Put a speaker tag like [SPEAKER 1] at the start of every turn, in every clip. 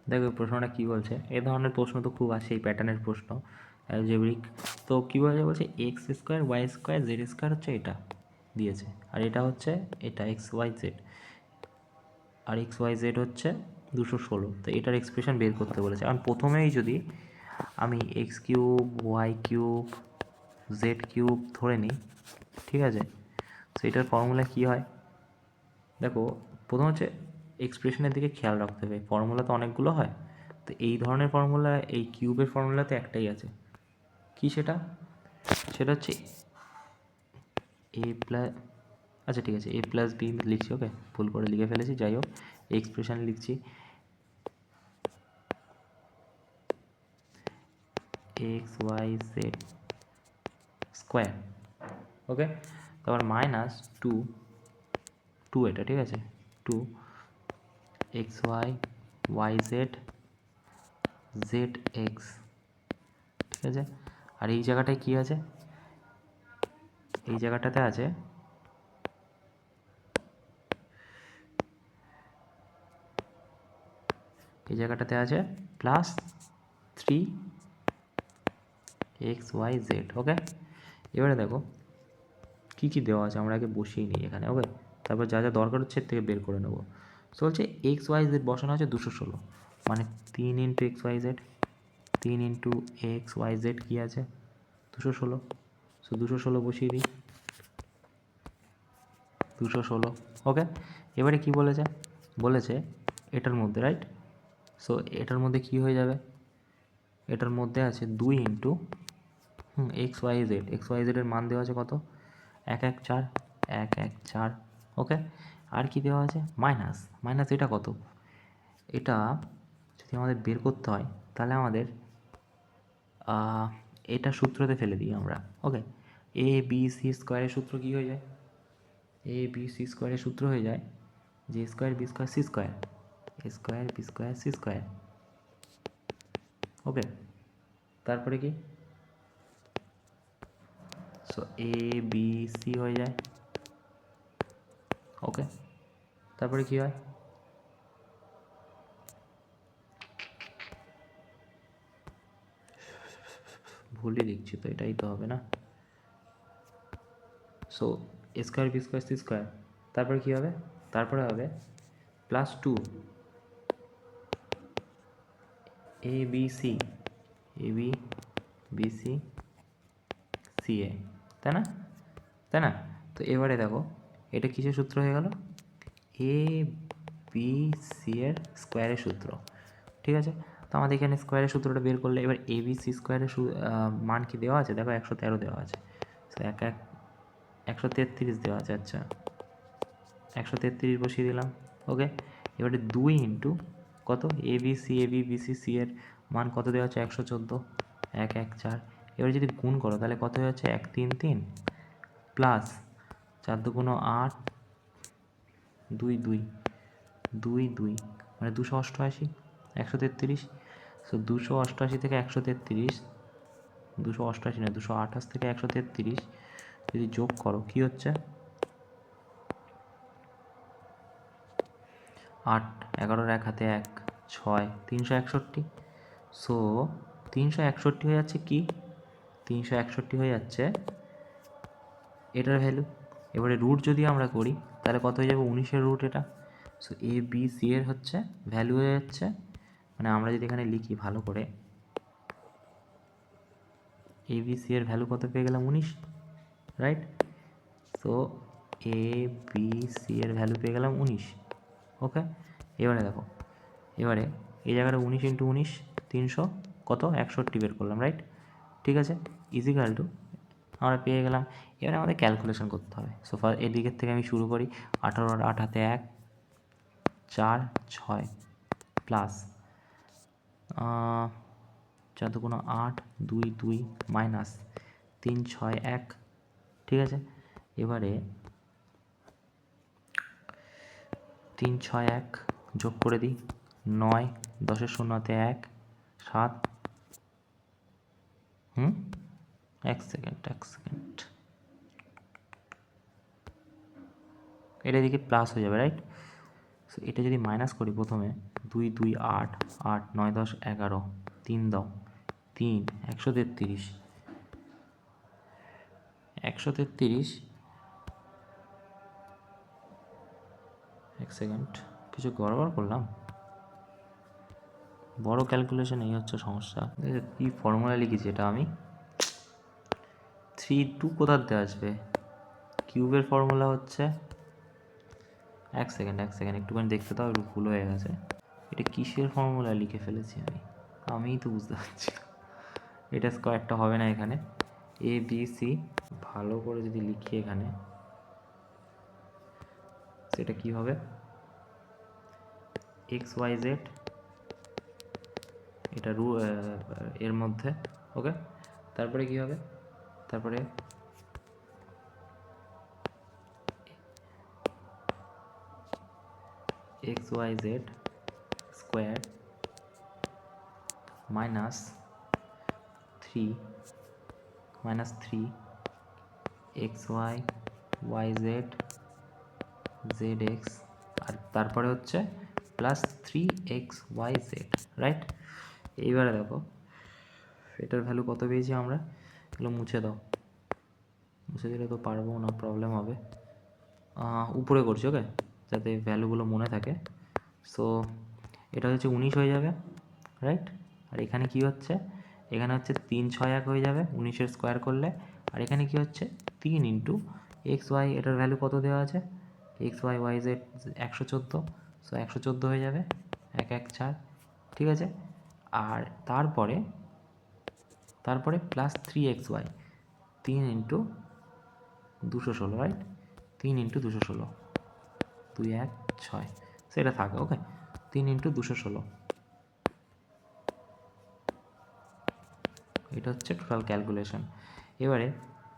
[SPEAKER 1] দেখো প্রশ্নটা কী বলছে, এ ধরনের প্রশ্ন তো খুব আসে, এই প্যাটার্নের প্রশ্ন অ্যালজেব্রিক। তো কী বলছে x square y square z square হচ্ছে এটা দিয়েছে, আর এটা হচ্ছে এটা এক্স ওয়াই জেড, আর এক্স ওয়াই জেড হচ্ছে 216। তো এটার এক্সপ্রেশন বের করতে বলেছে। কারণ প্রথমেই যদি আমি x cube y cube z cube ধরে নিই, ঠিক আছে, তো এটার ফর্মুলা কী হয় দেখো, প্রথম হচ্ছে এক্সপ্রেশনের দিকে খেয়াল রাখতে হবে। ফর্মুলা তো অনেকগুলো হয়, তো এই ধরনের ফর্মুলা, এই কিউবের ফর্মুলা তো একটাই আছে, কি সেটা সেটা হচ্ছে এ প্লাস, আচ্ছা ঠিক আছে, এ প্লাস বি লিখছি, ওকে ভুল করে লিখে ফেলেছি, যাই হোক এক্সপ্রেশন লিখছি x Y Z square, okay, তারপর মাইনাস টু টু, এটা ঠিক আছে, two x y y Z Z x, ঠিক আছে। আর এই জায়গাটায় কী আছে, এই জায়গাটাতে আছে এই জায়গাটাতে আছে plus three x Y z, okay. এবারে দেখো কী কী দেওয়া আছে, আমরা আগে বসিয়ে নিই এখানে, ওকে, তারপর যা যা দরকার হচ্ছে এর থেকে বের করে নেবো। সো হচ্ছে এক্স ওয়াই জেড বসানো আছে 216, মানে 3 into x Y z, 3 into x Y z কী আছে 216। সো 216 বসিয়ে দিই, 216, ওকে। এবারে কি বলেছে, বলেছে এটার মধ্যে, রাইট, সো এটার মধ্যে কি হয়ে যাবে, এটার মধ্যে আছে 2 into x Y z, x y জেডের মান দেওয়া আছে কত 114, 114, ওকে। আর কি দেওয়া আছে মাইনাস, মাইনাস এটা কত, এটা যদি আমাদের বের করতে হয় তাহলে আমাদের এটা সূত্রতে ফেলে দিই আমরা, ওকে। এ বি সি স্কোয়ারের সূত্র কী হয়ে যায়, এ বি সি স্কোয়ারের সূত্র হয়ে যায় যে square B square C square, A square B square C square, okay. তারপরে কি, সো এ বি সি হয়ে যায়, ওকে। তারপরে কি হয়, ভুলই লিখছি তো, এটাই তো হবে না, so A square B square C square, তারপরে কী হবে, তারপরে হবে plus two A B C, A B B C C A, তাই না, তাই না। তো এবারে দেখো এটা কিসের সূত্র হয়ে গেল, এ বি সি এর স্কোয়ারের সূত্র, ঠিক আছে। তো আমাদের এখানে স্কোয়ারের সূত্রটা বের করলে এবার এ বি সি স্কোয়ারের মান কি দেওয়া আছে দেখো 113 দেওয়া আছে, তো 133 দেওয়া আছে, আচ্ছা 133 বসিয়ে দিলাম, ওকে। এবারে 2 ইন্টু কত এ B C, A B B C C এর মান কত দেওয়া আছে 114, 114, এবারে যদি গুণ করো তাহলে কত হয়ে যাচ্ছে 133 প্লাস 4 দুগুণ 8, 2 2 2 2 মানে 288, 133, সো 288 থেকে 133, 288 না 228 থেকে 133 যদি যোগ করো কি হচ্ছে 8, 11 এক হাতে 1, 6, 361, সো 361 হয়ে যাচ্ছে কি, 361 হয়ে যাচ্ছে এটার ভ্যালু। এবারে রুট যদি আমরা করি তাহলে কত হয়ে যাবে 19-এর রুট এটা, সো এ বি সি এর হচ্ছে ভ্যালু হয়ে যাচ্ছে, মানে আমরা যদি এখানে লিখি ভালো করে, এ বি সি এর ভ্যালু কত পেয়ে গেলাম 19, রাইট। সো এ বি সি এর ভ্যালু পেয়ে গেলাম 19, ওকে। এবারে দেখো, এবারে এই জায়গাটা 19 ইন্টু 19 300 কত 61 বের করলাম, রাইট, ঠিক আছে, ইজিক্যাল টু আমরা পেয়ে গেলাম। এবারে আমাদের ক্যালকুলেশন করতে হবে, সো এদিকের থেকে আমি শুরু করি, 18 আর 8 হাতে 1, 4 6 প্লাস 4 দুগুণ 8, 2 2 মাইনাস 3 6 1, ঠিক আছে। এবারে 3 6 1 যোগ করে দিই 9, 10-এর শূন্যতে 1, 7, এক সেকেন্ড এটা এদিকে প্লাস হয়ে যাবে, রাইট। সো এটা যদি মাইনাস করি প্রথমে 2 2 8 8 9 10 11 3 দাও 3 133 133 এক সেকেন্ড কিছু গড়বড় করলাম, বড় ক্যালকুলেশন এই হচ্ছে সমস্যা। কি ফর্মুলা লিখেছি এটা আমি, 3 2 কোথাতে আসবে, কিউবের ফর্মুলা হচ্ছে, এক সেকেন্ড একটুখানি দেখতে দাও, একটু ভুল হয়ে গেছে। এটা কিসের ফর্মুলা লিখে ফেলেছি আমিই তো বুঝতে পারছি না। এটা স্কোয়ারটা হবে না এখানে, এ বি সি ভালো করে যদি লিখি এখানে, সেটা কি হবে, এক্স ওয়াই জেড, এটা এর মধ্যে, ওকে। তারপরে কি হবে, তারপরে X Y Z square minus three x Y Z Z X, আর তারপরে হচ্ছে প্লাস 3xyz, রাইট। এইবারে দেখো এটার ভ্যালু কত পেয়েছি আমরা, এগুলো মুছে দাও, মুছে দিলে তো পারবো না, প্রবলেম হবে। উপরে করছি, ওকে, যাতে ভ্যালুগুলো মনে থাকে। সো এটা হচ্ছে 19 হয়ে যাবে, রাইট। আর এখানে কি হচ্ছে, এখানে হচ্ছে 3 6 1 হয়ে যাবে 19-এর স্কোয়ার করলে। আর এখানে কি হচ্ছে 3 ইন্টু এক্স ওয়াই, এটার ভ্যালু কত দেওয়া আছে, x y y z 114, so 114 হয়ে যাবে 1 1 4, ঠিক আছে। আর তারপরে plus 3xy, 3 into 216, right, 3 into 216 2 1 6, সেটা থাকে, ওকে। 3 ইন্টু 216, এটা হচ্ছে টোটাল ক্যালকুলেশন। এবারে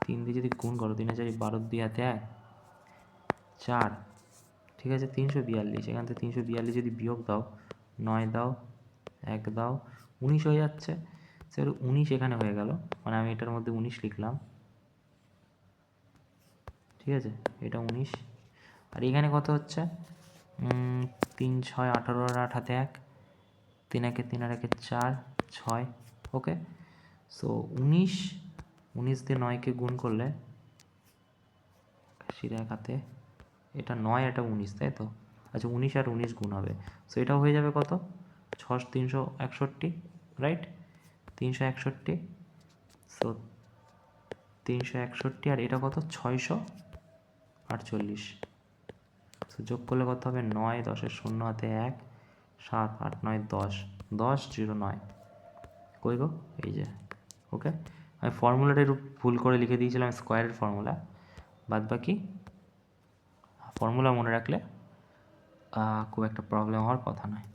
[SPEAKER 1] 3 দিয়ে যদি গুণ করো, 3 4 12, 2 হাতে 1 4, ঠিক আছে, 342। এখান থেকে 342 যদি বিয়োগ দাও, 9 দাও 1 দাও 19 হয়ে যাচ্ছে, সেটা 19 এখানে হয়ে গেল, মানে আমি এটার মধ্যে 19 লিখলাম, ঠিক আছে, এটা 19। আর এখানে কত হচ্ছে, 3 6 18, আর 8 হাতে 1, 3 1 3 আর 1 4 6, ওকে। সো 19 দিয়ে 9কে গুণ করলে, সিরা এক হাতে, এটা 9 এটা 19, তাই তো, আচ্ছা 19 আর 19 গুণ হবে, সো এটা হয়ে যাবে কত, 361, রাইট, 361, সো 361, আর এটা কত 648, সো যোগ করলে কত হবে, 9 10-এর 0 হাতে 1 7 8 9 10 10 0 9, কই গো, এই যে, ওকে। আমি ফর্মুলাটা একটু ভুল করে লিখে দিয়েছিলাম, স্কোয়ারের ফর্মুলা, বাদ বাকি ফর্মুলা মনে রাখলে খুব একটা প্রবলেম হওয়ার কথা নয়।